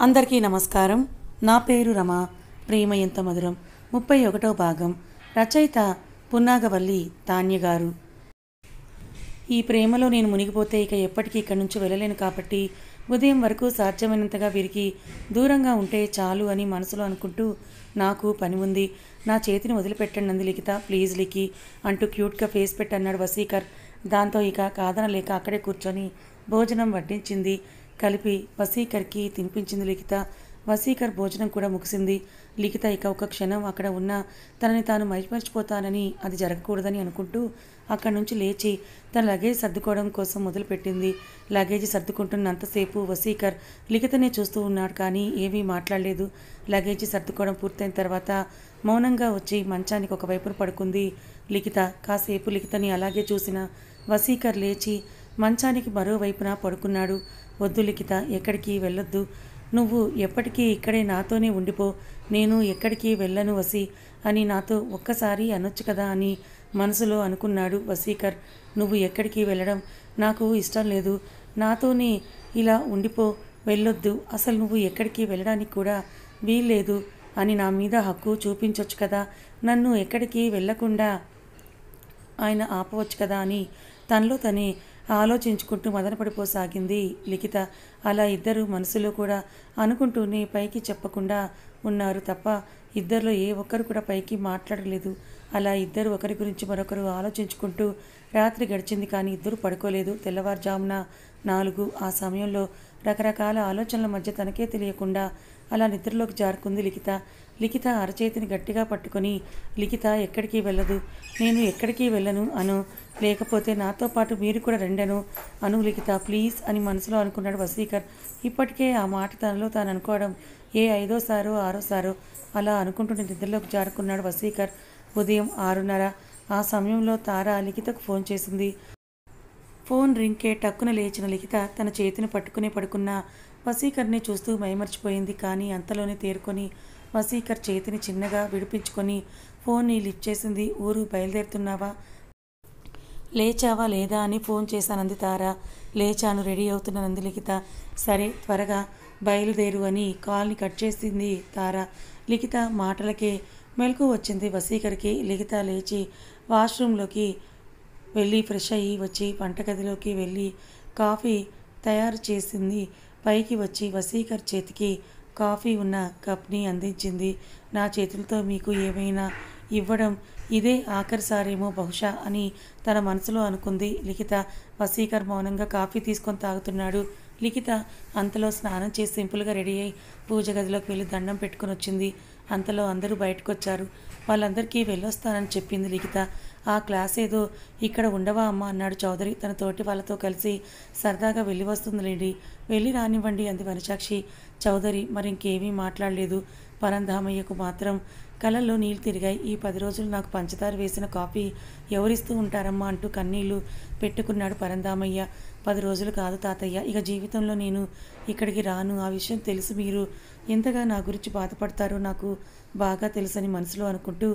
అందరికీ నమస్కారం. నా పేరు రమ. ప్రేమ ఎంత మధురం 31వ భాగం. రచయిత పున్నాగవల్లి తాన్య గారు. ఈ ప్రేమలో నేను మునిగిపోతే ఇక ఎప్పటికీ ఇక్కడి నుంచి వెళ్ళలేను కాబట్టి ఉదయం వరకు సాధ్యమైనంతగా వీరికి దూరంగా ఉంటే చాలు అని మనసులో అనుకుంటూ నాకు పని ఉంది, నా చేతిని వదిలిపెట్టండి అంది లిఖిత. ప్లీజ్ లికి అంటూ క్యూట్గా ఫేస్ పెట్టన్నాడు వసీకర్. దాంతో ఇక కాదనలేక అక్కడే కూర్చొని భోజనం వడ్డించింది. కలిపి వసీకర్కి తినిపించింది లిఖిత. వసీకర్ భోజనం కూడా ముగిసింది. లిఖిత ఇక ఒక క్షణం అక్కడ ఉన్న తనని తాను మైమర్చిపోతానని, అది జరగకూడదని అనుకుంటూ అక్కడి నుంచి లేచి తన లగేజ్ సర్దుకోవడం కోసం మొదలుపెట్టింది. లగేజ్ సర్దుకుంటున్నంతసేపు వసీకర్ లిఖితనే చూస్తూ ఉన్నాడు, కానీ ఏమీ మాట్లాడలేదు. లగేజ్ సర్దుకోవడం పూర్తయిన తర్వాత మౌనంగా వచ్చి మంచానికి ఒకవైపున పడుకుంది లిఖిత. కాసేపు లిఖితని అలాగే చూసిన వసీకర్ లేచి మంచానికి మరోవైపున పడుకున్నాడు. వద్దు లిఖిత, ఎక్కడికి వెళ్ళొద్దు. నువ్వు ఎప్పటికీ ఇక్కడే నాతోనే ఉండిపో. నేను ఎక్కడికి వెళ్ళను వసి అని నాతో ఒక్కసారి అనొచ్చు కదా అని మనసులో అనుకున్నాడు వసీకర్. నువ్వు ఎక్కడికి వెళ్ళడం నాకు ఇష్టం లేదు. నాతోనే ఇలా ఉండిపో, వెళ్ళొద్దు. అసలు నువ్వు ఎక్కడికి వెళ్ళడానికి కూడా వీల్లేదు అని నా మీద హక్కు చూపించవచ్చు కదా. నన్ను ఎక్కడికి వెళ్ళకుండా ఆయన ఆపవచ్చు కదా అని తనలో తనే ఆలోచించుకుంటూ మదనపడిపోసాగింది లిఖిత. అలా ఇద్దరు మనసులో కూడా అనుకుంటూనే పైకి చెప్పకుండా ఉన్నారు తప్ప ఇద్దరిలో ఏ ఒక్కరు కూడా పైకి మాట్లాడలేదు. అలా ఇద్దరు ఒకరి గురించి మరొకరు ఆలోచించుకుంటూ రాత్రి గడిచింది, కానీ ఇద్దరు పడుకోలేదు. తెల్లవారుజామున 4. ఆ సమయంలో రకరకాల ఆలోచనల మధ్య తనకే తెలియకుండా అలా నిద్రలోకి జారుకుంది లిఖిత. లిఖిత అరచేతిని గట్టిగా పట్టుకొని, లిఖిత ఎక్కడికి వెళ్ళదు, నేను ఎక్కడికి వెళ్ళను అను, లేకపోతే నాతో పాటు మీరు కూడా రెండను అను లిఖిత ప్లీజ్ అని మనసులో అనుకున్నాడు వసీకర్. ఇప్పటికే ఆ మాట తనలో తాను అనుకోవడం 5వ సారో 6వ సారో అలా అనుకుంటుంటే నిద్రలోకి జారుకున్నాడు వసీకర్. ఉదయం 6:30 ఆ సమయంలో తార లిఖితకు ఫోన్ చేసింది. ఫోన్ రింగ్కే టక్కున లేచిన లిఖిత తన చేతిని పట్టుకుని పడుకున్న వసీకర్ని చూస్తూ మైమర్చిపోయింది. కానీ అంతలోనే తేరుకొని వసీకర్ చేతిని చిన్నగా విడిపించుకొని ఫోన్ని లిఫ్ట్ చేసింది. ఊరు బయలుదేరుతున్నావా, లేచావా లేదా అని ఫోన్ చేశానంది తార. లేచాను, రెడీ అవుతున్నానంది లిఖిత. సరే త్వరగా బయలుదేరు అని కాల్ని కట్ చేసింది తార. లిఖిత మాటలకే మెలకు వచ్చింది వసీకర్కి. లిఖిత లేచి వాష్రూమ్లోకి వెళ్ళి ఫ్రెష్ అయ్యి వచ్చి వంటగదిలోకి వెళ్ళి కాఫీ తయారు చేసింది. పైకి వచ్చి వసీకర్ చేతికి కాఫీ ఉన్న కప్ని అందించింది. నా చేతులతో మీకు ఏమైనా ఇవ్వడం ఇదే ఆఖరిసారేమో బహుశా అని తన మనసులో అనుకుంది లిఖిత. వసీకర్ మౌనంగా కాఫీ తీసుకొని తాగుతున్నాడు. లిఖిత అంతలో స్నానం చేసి సింపుల్గా రెడీ అయి పూజ గదిలోకి వెళ్ళి దండం పెట్టుకొని వచ్చింది. అంతలో అందరూ బయటకు వచ్చారు. వాళ్ళందరికీ వెళ్ళొస్తానని చెప్పింది లిఖిత. ఆ క్లాస్ ఏదో ఇక్కడ ఉండవా అమ్మ అన్నాడు చౌదరి తన తోటి వాళ్ళతో కలిసి. సరదాగా వెళ్ళి వస్తుందిలేండి, వెళ్ళి రానివ్వండి అంది వనజాక్షి. చౌదరి మరింకేమీ మాట్లాడలేదు. పరంధామయ్యకు మాత్రం కళ్ళల్లో నీళ్లు తిరిగాయి. ఈ 10 రోజులు నాకు పంచదార వేసిన కాఫీ ఎవరిస్తూ ఉంటారమ్మా అంటూ కన్నీళ్లు పెట్టుకున్నాడు పరంధామయ్య. 10 రోజులు కాదు తాతయ్య, ఇక జీవితంలో నేను ఇక్కడికి రాను. ఆ విషయం తెలుసు, మీరు ఎంతగా నా గురించి బాధపడతారో నాకు బాగా తెలుసని మనసులో అనుకుంటూ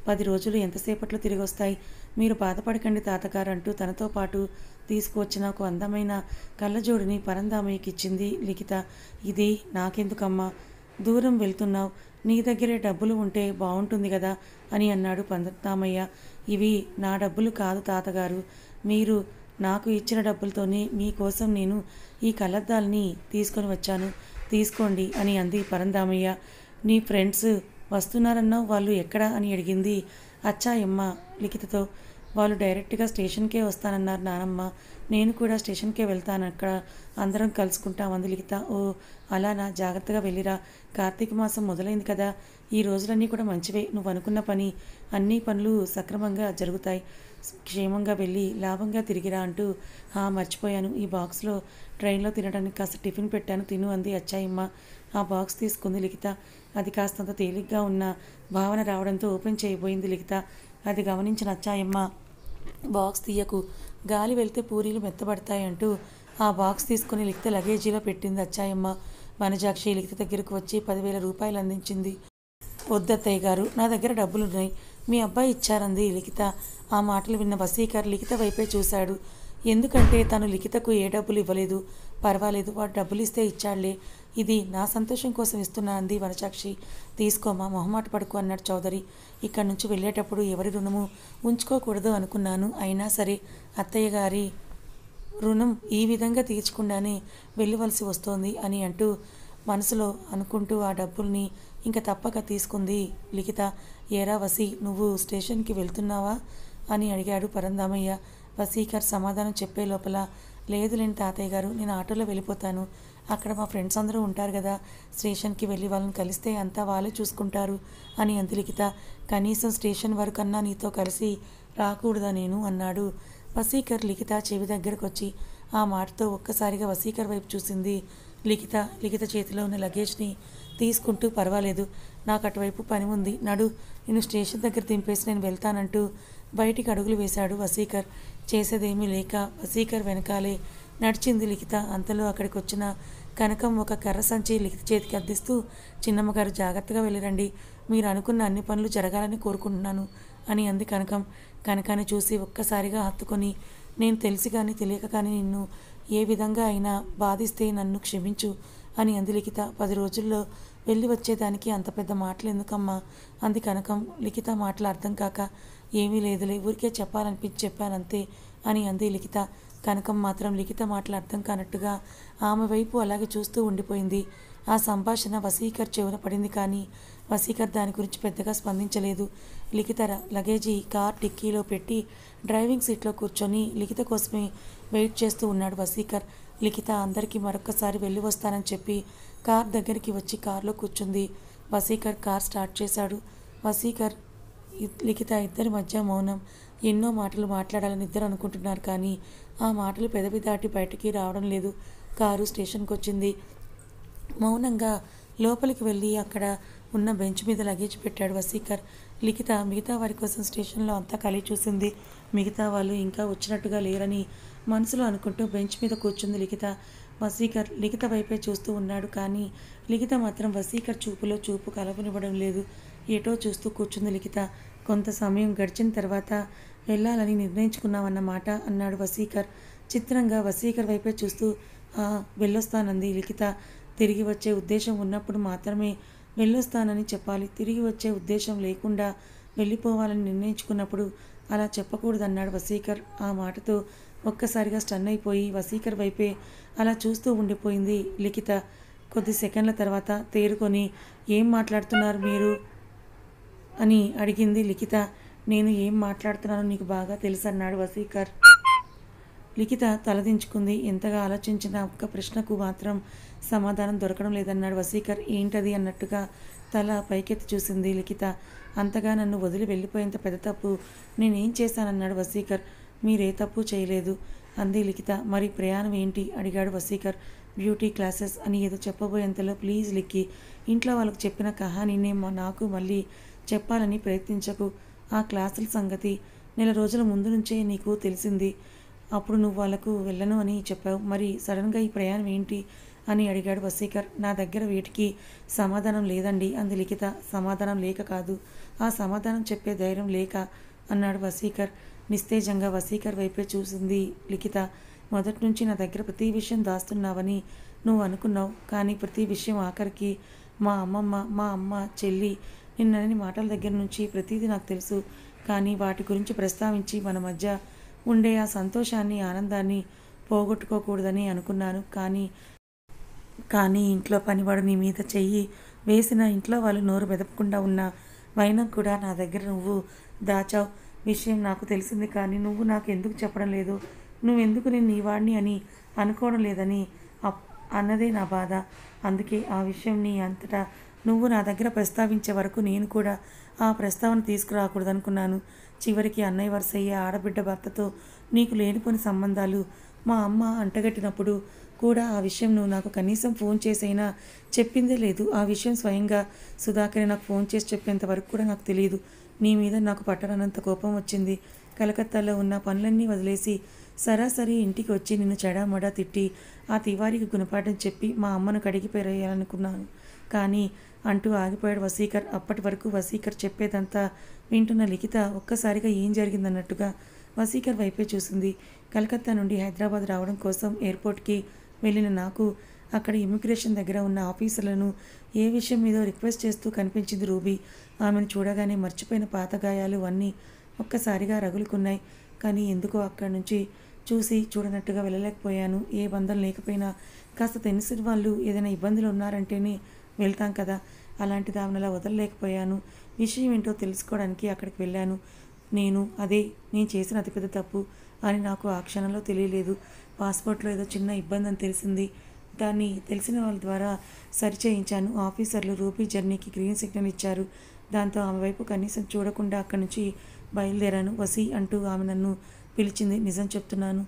10 రోజులు ఎంతసేపట్లో తిరిగి వస్తాయి, మీరు బాధపడకండి తాతగారు అంటూ తనతో పాటు తీసుకువచ్చిన ఒక అందమైన కళ్ళజోడిని పరంధామయ్యకి ఇచ్చింది లిఖిత. ఇది నాకెందుకమ్మా, దూరం వెళ్తున్నావు, నీ దగ్గరే డబ్బులు ఉంటే బాగుంటుంది కదా అని అన్నాడు పరంధామయ్య. ఇవి నా డబ్బులు కాదు తాతగారు, మీరు నాకు ఇచ్చిన డబ్బులతోనే మీకోసం నేను ఈ కళ్ళద్దాలని తీసుకొని వచ్చాను, తీసుకోండి అని అంది పరంధామయ్య. నీ ఫ్రెండ్స్ వస్తున్నారన్నావు, వాళ్ళు ఎక్కడా అని అడిగింది అచ్చాయమ్మ లిఖితతో. వాళ్ళు డైరెక్ట్గా స్టేషన్కే వస్తానన్నారు నానమ్మ, నేను కూడా స్టేషన్కే వెళ్తాను, అక్కడ అందరం కలుసుకుంటామంది లిఖిత. ఓ అలానా, జాగ్రత్తగా వెళ్ళిరా, కార్తీక మాసం మొదలైంది కదా, ఈ రోజులన్నీ కూడా మంచివే, నువ్వు అనుకున్న పని అన్ని పనులు సక్రమంగా జరుగుతాయి, క్షేమంగా వెళ్ళి లాభంగా తిరిగిరా అంటూ మర్చిపోయాను, ఈ బాక్స్లో ట్రైన్లో తినడానికి కాస్త టిఫిన్ పెట్టాను, తిను అంది అచ్చాయమ్మ. ఆ బాక్స్ తీసుకుంది లిఖిత. అది కాస్తంత తేలిగ్గా ఉన్న భావన రావడంతో ఓపెన్ చేయబోయింది లిఖిత. అది గమనించిన అచ్చాయమ్మ, బాక్స్ తీయకు, గాలి వెళ్తే పూరీలు మెత్తబడతాయి అంటూ ఆ బాక్స్ తీసుకుని లిఖిత లగేజీలో పెట్టింది అచ్చాయమ్మ. వనజాక్షి లిఖిత దగ్గరకు వచ్చి 10,000 రూపాయలు అందించింది. వద్దత్తయ్య గారు, నా దగ్గర డబ్బులున్నాయి, మీ అబ్బాయి ఇచ్చారంది లిఖిత. ఆ మాటలు విన్న వసీకర్ లిఖిత వైపే చూశాడు. ఎందుకంటే తను లిఖితకు ఏ డబ్బులు ఇవ్వలేదు. పర్వాలేదు, వాడు డబ్బులు ఇస్తే ఇచ్చాడులే, ఇది నా సంతోషం కోసం ఇస్తున్నా అంది వనసాక్షి. తీసుకోమా, మొహమాట పడుకో అన్నాడు చౌదరి. ఇక్కడి నుంచి వెళ్ళేటప్పుడు ఎవరి రుణము ఉంచుకోకూడదు అనుకున్నాను. అయినా సరే అత్తయ్య గారి రుణం ఈ విధంగా తీర్చకుండానే వెళ్ళవలసి వస్తోంది అని అంటూ మనసులో అనుకుంటూ ఆ డబ్బుల్ని ఇంకా తప్పక తీసుకుంది లిఖిత. ఏరా వసీ, నువ్వు స్టేషన్కి వెళ్తున్నావా అని అడిగాడు పరంధామయ్య. వసీకర్ సమాధానం చెప్పే లోపల, లేదులేండి తాతయ్య గారు, నేను ఆటోలో వెళ్ళిపోతాను. అక్కడ మా ఫ్రెండ్స్ అందరూ ఉంటారు కదా, స్టేషన్కి వెళ్ళి వాళ్ళని కలిస్తే అంతా వాళ్ళే చూసుకుంటారు అని అంది లిఖిత. కనీసం స్టేషన్ వరకన్నా నీతో కలిసి రాకూడదా నేను అన్నాడు. వసీకర్ లిఖిత చెవి దగ్గరకు వచ్చి ఆ మాటతో ఒక్కసారిగా వసీకర్ వైపు చూసింది లిఖిత. లిఖిత చేతిలో ఉన్న లగేజ్ని తీసుకుంటూ, పర్వాలేదు, నాకు అటువైపు పని ఉంది, నడు, నేను స్టేషన్ దగ్గర దింపేసి నేను వెళ్తానంటూ బయటికి అడుగులు వేశాడు వసీకర్. చేసేదేమీ లేక వసీకర్ వెనకాలే నడిచింది లిఖిత. అంతలో అక్కడికి వచ్చిన కనకం ఒక కర్ర సంచి లిఖిత చేతికి అందిస్తూ, చిన్నమ్మగారు జాగ్రత్తగా వెళ్ళిరండి, మీరు అనుకున్న అన్ని పనులు జరగాలని కోరుకుంటున్నాను అని అంది కనకం. కనకాన్ని చూసి ఒక్కసారిగా హత్తుకొని, నేను తెలిసి కానీ తెలియక కానీ నిన్ను ఏ విధంగా అయినా బాధిస్తే నన్ను క్షమించు అని అంది లిఖిత. 10 రోజుల్లో వెళ్ళి వచ్చేదానికి అంత పెద్ద మాటలు ఎందుకమ్మా అంది కనకం. లిఖిత మాటలు అర్థం కాక, ఏమీ లేదులే, ఊరికే చెప్పాలనిపించి చెప్పానంతే అని అంది లిఖిత. కనకం మాత్రం లిఖిత మాటలు అర్థం కానట్టుగా ఆమె వైపు అలాగే చూస్తూ ఉండిపోయింది. ఆ సంభాషణ వసీకర్ చెవున పడింది కానీ వసీకర్ దాని గురించి పెద్దగా స్పందించలేదు. లిఖిత లగేజీ కార్ డిక్కీలో పెట్టి డ్రైవింగ్ సీట్లో కూర్చొని లిఖిత కోసమే వెయిట్ చేస్తూ ఉన్నాడు వసీకర్. లిఖిత అందరికీ మరొక్కసారి వెళ్ళి వస్తానని చెప్పి కార్ దగ్గరికి వచ్చి కారులో కూర్చుంది. వసీకర్ కార్ స్టార్ట్ చేశాడు. వసీకర్ లిఖిత ఇద్దరి మధ్య మౌనం. ఎన్నో మాటలు మాట్లాడాలని ఇద్దరు అనుకుంటున్నారు కానీ ఆ మాటలు పెదవి దాటి బయటికి రావడం లేదు. కారు స్టేషన్కి వచ్చింది. మౌనంగా లోపలికి వెళ్ళి అక్కడ ఉన్న బెంచ్ మీద లగేజ్ పెట్టాడు వసీకర్. లిఖిత మిగతా వారి కోసం స్టేషన్లో అంతా కలిగి చూసింది. మిగతా వాళ్ళు ఇంకా వచ్చినట్టుగా లేరని మనసులో అనుకుంటూ బెంచ్ మీద కూర్చుంది లిఖిత. వసీకర్ లిఖిత వైపే చూస్తూ ఉన్నాడు కానీ లిఖిత మాత్రం వసీకర్ చూపులో చూపు కలవనివ్వడం లేదు. ఏటో చూస్తూ కూర్చుంది లిఖిత. కొంత సమయం గడిచిన తర్వాత వెళ్ళాలని నిర్ణయించుకున్నామన్నమాట అన్నాడు వసీకర్. చిత్రంగా వసీకర్ వైపే చూస్తూ వెళ్ళొస్తానంది లిఖిత. తిరిగి వచ్చే ఉద్దేశం ఉన్నప్పుడు మాత్రమే వెళ్ళొస్తానని చెప్పాలి, తిరిగి వచ్చే ఉద్దేశం లేకుండా వెళ్ళిపోవాలని నిర్ణయించుకున్నప్పుడు అలా చెప్పకూడదన్నాడు వసీకర్. ఆ మాటతో ఒక్కసారిగా స్టన్ అయిపోయి వసీకర్ వైపే అలా చూస్తూ ఉండిపోయింది లిఖిత. కొద్ది సెకండ్ల తర్వాత తేరుకొని, ఏం మాట్లాడుతున్నారు మీరు అని అడిగింది లిఖిత. నేను ఏం మాట్లాడుతున్నానో నీకు బాగా తెలుసు అన్నాడు వసీకర్. లిఖిత తలదించుకుంది. ఎంతగా ఆలోచించిన ఒక్క ప్రశ్నకు మాత్రం సమాధానం దొరకడం లేదన్నాడు వసీకర్. ఏంటది అన్నట్టుగా తల పైకెత్తి చూసింది లిఖిత. అంతగా నన్ను వదిలి వెళ్ళిపోయేంత పెద్ద తప్పు నేనేం చేశానన్నాడు వసీకర్. మీరే తప్పు చేయలేదు అంది లిఖిత. మరి ప్రయాణం ఏంటి అడిగాడు వసీకర్. బ్యూటీ క్లాసెస్ అని ఏదో చెప్పబోయేంతలో, ప్లీజ్ లిక్కి, ఇంట్లో వాళ్ళకు చెప్పిన కహానీనే నాకు మళ్ళీ చెప్పాలని ప్రయత్నించకు. ఆ క్లాసుల సంగతి నెల రోజుల ముందు నుంచే నీకు తెలిసింది. అప్పుడు నువ్వు వాళ్ళకు వెళ్ళను అని చెప్పావు. మరి సడన్గా ఈ ప్రయాణం ఏంటి అని అడిగాడు వసీకర్. నా దగ్గర వీటికి సమాధానం లేదండి అంది లిఖిత. సమాధానం లేక కాదు, ఆ సమాధానం చెప్పే ధైర్యం లేక అన్నాడు వసీకర్. నిస్తేజంగా వసీకర్ వైపే చూసింది లిఖిత. మొదటి నుంచి నా దగ్గర ప్రతి విషయం దాస్తున్నావని నువ్వు అనుకున్నావు, కానీ ప్రతి విషయం ఆఖరికి మా అమ్మమ్మ, మా అమ్మ, చెల్లి నిన్నని మాటల దగ్గర నుంచి ప్రతిదీ నాకు తెలుసు. కానీ వాటి గురించి ప్రస్తావించి మన మధ్య ఉండే ఆ సంతోషాన్ని, ఆనందాన్ని పోగొట్టుకోకూడదని అనుకున్నాను. కానీ ఇంట్లో పనివాడు నీ మీద చెయ్యి వేసిన, ఇంట్లో వాళ్ళు నోరు మెదపకుండా ఉన్న వైనం కూడా నా దగ్గర నువ్వు దాచావు. విషయం నాకు తెలిసింది కానీ నువ్వు నాకు ఎందుకు చెప్పడం లేదు, నువ్వెందుకు నేను నీ వాడిని అని అనుకోవడం లేదని అన్నదే నా బాధ. అందుకే ఆ విషయం నీ అంతటా నువ్వు నా దగ్గర ప్రస్తావించే వరకు నేను కూడా ఆ ప్రస్తావన తీసుకురాకూడదనుకున్నాను. చివరికి అన్నయ్య వరుసయ్యే ఆడబిడ్డ భర్తతో నీకు లేనిపోని సంబంధాలు మా అమ్మ అంటగట్టినప్పుడు కూడా ఆ విషయం నువ్వు నాకు కనీసం ఫోన్ చేసైనా చెప్పిందే లేదు. ఆ విషయం స్వయంగా సుధాకర్ నాకు ఫోన్ చేసి చెప్పేంత వరకు కూడా నాకు తెలియదు. నీ మీద నాకు పట్టనంత కోపం వచ్చింది. కలకత్తాలో ఉన్న పనులన్నీ వదిలేసి సరాసరి ఇంటికి వచ్చి నిన్ను చెడామడా తిట్టి ఆ తివారికి గుణపాఠం చెప్పి మా అమ్మను కడిగి పెరేయాలనుకున్నాను. కానీ అంటూ ఆగిపోయాడు వసీకర్. అప్పటి వరకు వసీకర్ చెప్పేదంతా వింటున్న లిఖిత ఒక్కసారిగా ఏం జరిగిందన్నట్టుగా వసీకర్ వైపే చూసింది. కలకత్తా నుండి హైదరాబాద్ రావడం కోసం ఎయిర్పోర్ట్కి వెళ్ళిన నాకు అక్కడ ఇమిగ్రేషన్ దగ్గర ఉన్న ఆఫీసర్లను ఏ విషయం మీదో రిక్వెస్ట్ చేస్తూ కనిపించింది రూబీ. ఆమెను చూడగానే మర్చిపోయిన పాత గాయాలు అన్నీ ఒక్కసారిగా రగులుకున్నాయి. కానీ ఎందుకో అక్కడి నుంచి చూసి చూడనట్టుగా వెళ్ళలేకపోయాను. ఏ బంధం లేకపోయినా కాస్త తెలిసిన వాళ్ళు ఏదైనా ఇబ్బందులు ఉన్నారంటేనే వెళ్తాం కదా, అలాంటిది ఆమెను అలా వదలలేకపోయాను. విషయం ఏంటో తెలుసుకోవడానికి అక్కడికి వెళ్ళాను. నేను చేసిన అతిపెద్ద తప్పు అని నాకు ఆ క్షణంలో తెలియలేదు. పాస్పోర్ట్లో ఏదో చిన్న ఇబ్బంది అని తెలిసింది. దాన్ని తెలిసిన వాళ్ళ ద్వారా సరిచేయించాను. ఆఫీసర్లు రూబీ జర్నీకి గ్రీన్ సిగ్నల్ ఇచ్చారు. దాంతో ఆమె వైపు కనీసం చూడకుండా అక్కడి నుంచి బయలుదేరాను. వసీ అంటూ ఆమె నన్ను పిలిచింది. నిజం చెప్తున్నాను,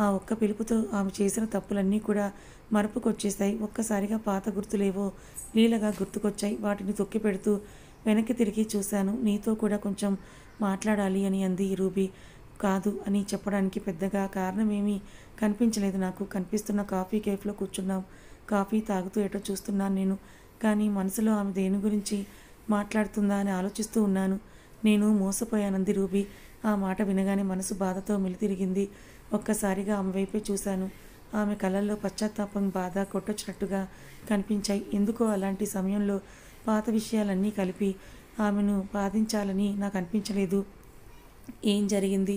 ఆ ఒక్క పిలుపుతో ఆమె చేసిన తప్పులన్నీ కూడా మరపుకొచ్చేశాయి. ఒక్కసారిగా పాత గుర్తులేవో లీలగా గుర్తుకొచ్చాయి. వాటిని తొక్కి పెడుతూ వెనక్కి తిరిగి చూశాను. నీతో కూడా కొంచెం మాట్లాడాలి అని అంది రూబీ. కాదు అని చెప్పడానికి పెద్దగా కారణమేమీ కనిపించలేదు నాకు. కనిపిస్తున్న కాఫీ కేఫ్లో కూర్చున్నాం. కాఫీ తాగుతూ ఎటో చూస్తున్నాను నేను. కానీ మనసులో ఆమె దేని గురించి మాట్లాడుతుందా అని ఆలోచిస్తూ ఉన్నాను. నేను మోసపోయానంది రూబీ. ఆ మాట వినగానే మనసు బాధతో మిలితిరిగింది. ఒక్కసారిగా ఆమె వైపే చూశాను. ఆమె కళ్ళల్లో పశ్చాత్తాపం, బాధ కొట్టొచ్చినట్టుగా కనిపించాయి. ఎందుకో అలాంటి సమయంలో పాత విషయాలన్నీ కలిపి ఆమెను బాధించాలని నాకు అనిపించలేదు. ఏం జరిగింది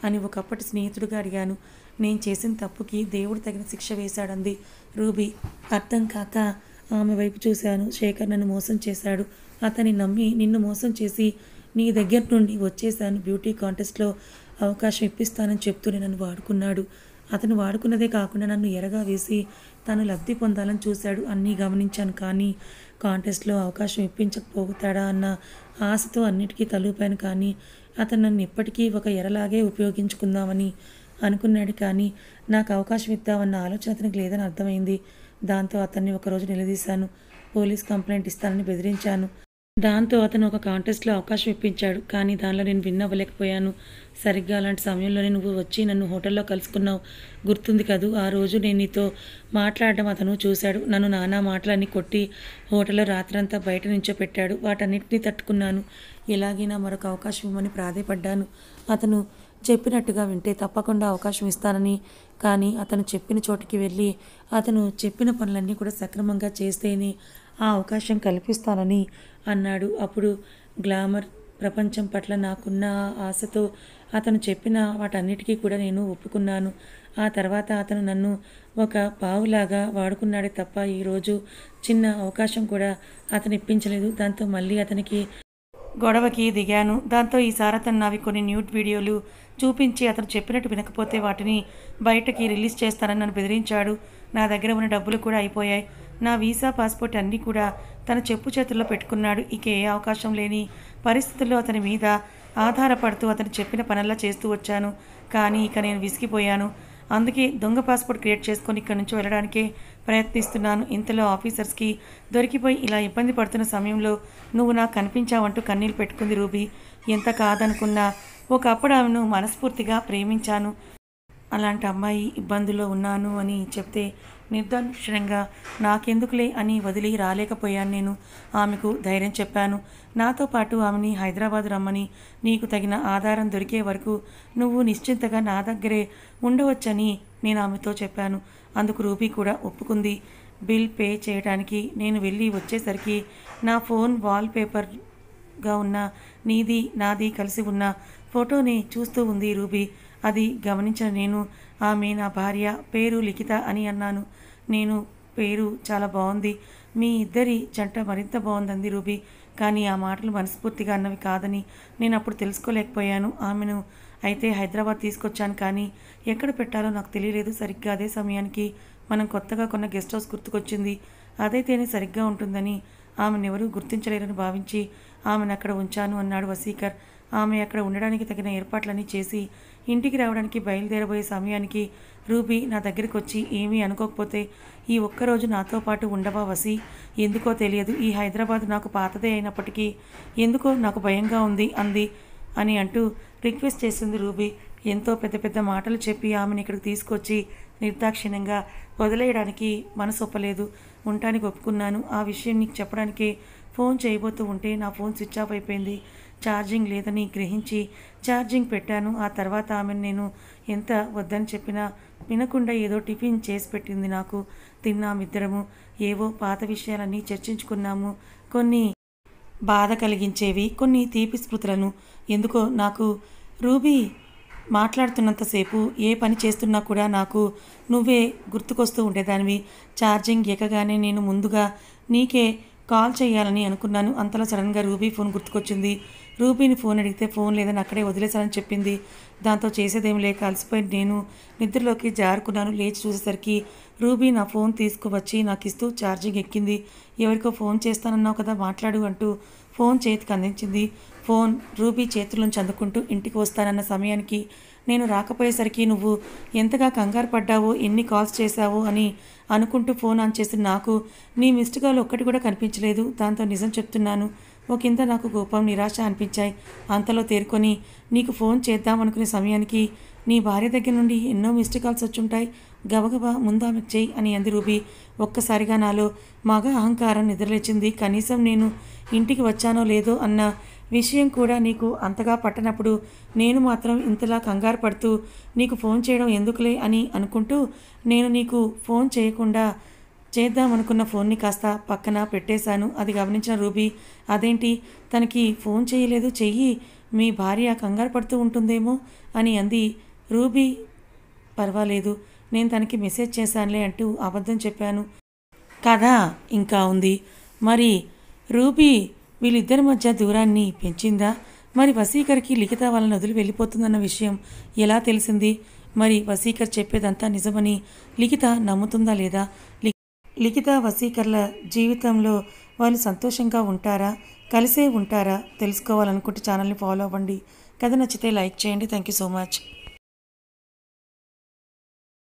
అని ఒకప్పటి స్నేహితుడిగా అడిగాను. నేను చేసిన తప్పుకి దేవుడు తగిన శిక్ష వేశాడంది రూబీ. అర్థం కాక ఆమె వైపు చూశాను. శేఖర్ నన్ను మోసం చేశాడు. అతన్ని నమ్మి నిన్ను మోసం చేసి నీ దగ్గర నుండి వచ్చేశాను. బ్యూటీ కాంటెస్ట్లో అవకాశం ఇప్పిస్తానని చెప్తూనే నన్ను వాడుకున్నాడు. అతను వాడుకున్నదే కాకుండా నన్ను ఎరగా వేసి తను లబ్ధి పొందాలని చూశాడు. అన్నీ గమనించాను. కానీ కాంటెస్ట్లో అవకాశం ఇప్పించకపోతాడా అన్న ఆశతో అన్నిటికీ తలూపాను. కానీ అతను నన్ను ఇప్పటికీ ఒక ఎరలాగే ఉపయోగించుకుందామని అనుకున్నాడు. కానీ నాకు అవకాశం ఇద్దామన్న ఆలోచన అతనికి లేదని అర్థమైంది. దాంతో అతన్ని ఒకరోజు నిలదీశాను. పోలీస్ కంప్లైంట్ ఇస్తానని బెదిరించాను. దాంతో అతను ఒక కాంటెస్ట్లో అవకాశం ఇప్పించాడు. కానీ దానిలో నేను విన్ అవ్వలేకపోయాను. సరిగ్గా అలాంటి సమయంలోనే నువ్వు వచ్చి నన్ను హోటల్లో కలుసుకున్నావు. గుర్తుంది కదూ? ఆ రోజు నేను నీతో మాట్లాడడం అతను చూశాడు. నన్ను నానా మాటలన్నీ కొట్టి హోటల్లో రాత్రంతా బయట నించోపెట్టాడు. వాటన్నిటినీ తట్టుకున్నాను. ఎలాగైనా మరొక అవకాశం ఇవ్వమని ప్రాధేయపడ్డాను. అతను చెప్పినట్టుగా వింటే తప్పకుండా అవకాశం ఇస్తానని. కానీ అతను చెప్పిన చోటికి వెళ్ళి అతను చెప్పిన పనులన్నీ కూడా సక్రమంగా చేస్తేనే ఆ అవకాశం కల్పిస్తానని అన్నాడు. అప్పుడు గ్లామర్ ప్రపంచం పట్ల నాకున్న ఆశతో అతను చెప్పిన వాటన్నిటికీ కూడా నేను ఒప్పుకున్నాను. ఆ తర్వాత అతను నన్ను ఒక పావులాగా వాడుకున్నాడే తప్ప ఈరోజు చిన్న అవకాశం కూడా అతను ఇప్పించలేదు. దాంతో మళ్ళీ అతనికి గొడవకి దిగాను. దాంతో ఈసారి అతను నావి కొన్ని న్యూడ్ వీడియోలు చూపించి అతను చెప్పినట్టు వినకపోతే వాటిని బయటకి రిలీజ్ చేస్తానని నన్ను బెదిరించాడు. నా దగ్గర ఉన్న డబ్బులు కూడా అయిపోయాయి. నా వీసా, పాస్పోర్ట్ అన్నీ కూడా తన చెప్పు చేతుల్లో పెట్టుకున్నాడు. ఇక ఏ అవకాశం లేని పరిస్థితుల్లో అతని మీద ఆధారపడుతూ అతను చెప్పిన పనుల్లా చేస్తూ వచ్చాను. కానీ ఇక నేను విసిగిపోయాను. అందుకే దొంగ పాస్పోర్ట్ క్రియేట్ చేసుకొని ఇక్కడి నుంచి వెళ్ళడానికే ప్రయత్నిస్తున్నాను. ఇంతలో ఆఫీసర్స్కి దొరికిపోయి ఇలా ఇబ్బంది పడుతున్న సమయంలో నువ్వు నాకు కనిపించావంటూ కన్నీళ్ళు పెట్టుకుంది రూబీ. ఎంత కాదనుకున్నా ఒకప్పుడు ఆమెను మనస్ఫూర్తిగా ప్రేమించాను. అలాంటి అమ్మాయి ఇబ్బందుల్లో ఉన్నాను అని చెప్తే నిర్దాక్షిణ్యంగా నాకెందుకులే అని వదిలి రాలేకపోయాను. నేను ఆమెకు ధైర్యం చెప్పాను. నాతో పాటు ఆమెని హైదరాబాద్ రమ్మని, నీకు తగిన ఆధారం దొరికే వరకు నువ్వు నిశ్చింతగా నా దగ్గరే ఉండవచ్చని నేను ఆమెతో చెప్పాను. అందుకు రూబీ కూడా ఒప్పుకుంది. బిల్ పే చేయడానికి నేను వెళ్ళి వచ్చేసరికి నా ఫోన్ వాల్పేపర్గా ఉన్న నీది నాది కలిసి ఉన్న ఫోటోని చూస్తూ ఉంది రూబీ. అది గమనించిన నేను, ఆమె నా భార్య, పేరు లిఖిత అని అన్నాను. నేను పేరు చాలా బాగుంది, మీ ఇద్దరి జంట మరింత బాగుందంది రూబీ. కానీ ఆ మాటలు మనస్ఫూర్తిగా అన్నవి కాదని నేను అప్పుడు తెలుసుకోలేకపోయాను. ఆమెను అయితే హైదరాబాద్ తీసుకొచ్చాను. కానీ ఎక్కడ పెట్టాలో నాకు తెలియలేదు. సరిగ్గా అదే సమయానికి మనం కొత్తగా కొన్న గెస్ట్ హౌస్ గుర్తుకొచ్చింది. అదైతేనే సరిగ్గా ఉంటుందని ఆమెనెవరూ గుర్తించలేరని భావించి ఆమెను అక్కడ ఉంచాను అన్నాడు వసీకర్. ఆమె అక్కడ ఉండడానికి తగిన ఏర్పాట్లన్నీ చేసి ఇంటికి రావడానికి బయలుదేరబోయే సమయానికి రూబీ నా దగ్గరికి వచ్చి, ఏమీ అనుకోకపోతే ఈ ఒక్కరోజు నాతో పాటు ఉండవా వసీ? ఎందుకో తెలియదు, ఈ హైదరాబాద్ నాకు పాతదే అయినప్పటికీ ఎందుకో నాకు భయంగా ఉంది అంది అని అంటూ రిక్వెస్ట్ చేసింది రూబీ. ఎంతో పెద్ద పెద్ద మాటలు చెప్పి ఆమెను ఇక్కడికి తీసుకొచ్చి నిర్దాక్షిణ్యంగా వదిలేయడానికి మనసు ఒప్పలేదు. ఉండటానికి ఒప్పుకున్నాను. ఆ విషయం నీకు చెప్పడానికి ఫోన్ చేయబోతూ ఉంటే నా ఫోన్ స్విచ్ ఆఫ్ అయిపోయింది. ఛార్జింగ్ లేదని గ్రహించి ఛార్జింగ్ పెట్టాను. ఆ తర్వాత ఆమెను నేను ఎంత వద్దని చెప్పినా వినకుండా ఏదో టిఫిన్ చేసి పెట్టింది నాకు. తిన్నామిద్దరము. ఏవో పాత విషయాలన్నీ చర్చించుకున్నాము. కొన్ని బాధ కలిగించేవి, కొన్ని తీపి స్మృతులను. ఎందుకో నాకు రూబీ మాట్లాడుతున్నంతసేపు ఏ పని చేస్తున్నా కూడా నాకు నువ్వే గుర్తుకొస్తూ ఉండేదానివి. ఛార్జింగ్ ఎక్కగానే నేను ముందుగా నీకే కాల్ చేయాలని అనుకున్నాను. అంతలో సడన్గా రూబీ ఫోన్ గుర్తుకొచ్చింది. రూబీని ఫోన్ అడిగితే ఫోన్ లేదని అక్కడే వదిలేశానని చెప్పింది. దాంతో చేసేదేం లేక అలసిపోయి నేను నిద్రలోకి జారుకున్నాను. లేచి చూసేసరికి రూబీ నా ఫోన్ తీసుకువచ్చి నాకు ఇస్తూ ఛార్జింగ్ ఎక్కింది. ఎవరికో ఫోన్ చేస్తానన్నావు కదా, మాట్లాడు అంటూ ఫోన్ చేతికి అందించింది. ఫోన్ రూబీ చేతుల్లోంచి అందుకుంటూ ఇంటికి వస్తానన్న సమయానికి నేను రాకపోయేసరికి నువ్వు ఎంతగా కంగారు పడ్డావో, ఎన్ని కాల్స్ చేశావో అని అనుకుంటూ ఫోన్ ఆన్ చేసి నాకు నీ మిస్డ్ కాల్ ఒక్కటి కూడా కనిపించలేదు. దాంతో నిజం చెప్తున్నాను, ఒకంత నాకు కోపం, నిరాశ అనిపించాయి. అంతలో తేరుకొని నీకు ఫోన్ చేద్దామనుకునే సమయానికి నీ భార్య దగ్గర నుండి ఎన్నో మిస్డ్ కాల్స్ వచ్చుంటాయి. గబగబా ముందు ఆమెకు చెయ్యి అని అంది రూబీ. ఒక్కసారిగా నాలో మగ అహంకారం నిద్రలేచింది. కనీసం నేను ఇంటికి వచ్చానో లేదో అన్న విషయం కూడా నీకు అంతగా పట్టనప్పుడు నేను మాత్రం ఇంతలా కంగారు పడుతూ నీకు ఫోన్ చేయడం ఎందుకులే అని అనుకుంటూ నేను నీకు ఫోన్ చేయకుండా చేద్దామనుకున్న ఫోన్ని కాస్త పక్కన పెట్టేశాను. అది గమనించిన రూబీ, అదేంటి తనకి ఫోన్ చేయలేదు, చెయ్యి, మీ భార్య కంగారు పడుతూ ఉంటుందేమో అని అంది. రూబీ, పర్వాలేదు, నేను తనకి మెసేజ్ చేశానులే అంటూ అబద్ధం చెప్పాను. కథ ఇంకా ఉంది. మరి రూబీ వీళ్ళిద్దరి మధ్య దూరాన్ని పెంచిందా? మరి వసీకర్కి లిఖిత వాళ్ళని వదిలి వెళ్ళిపోతుందన్న విషయం ఎలా తెలిసింది? మరి వసీకర్ చెప్పేదంతా నిజమని లిఖిత నమ్ముతుందా లేదా? లిఖిత వసీకర్ల జీవితంలో వాళ్ళు సంతోషంగా ఉంటారా, కలిసే ఉంటారా? తెలుసుకోవాలనుకుంటే ఛానల్ని ఫాలో అవ్వండి. కథ నచ్చితే లైక్ చేయండి. Thank you so much.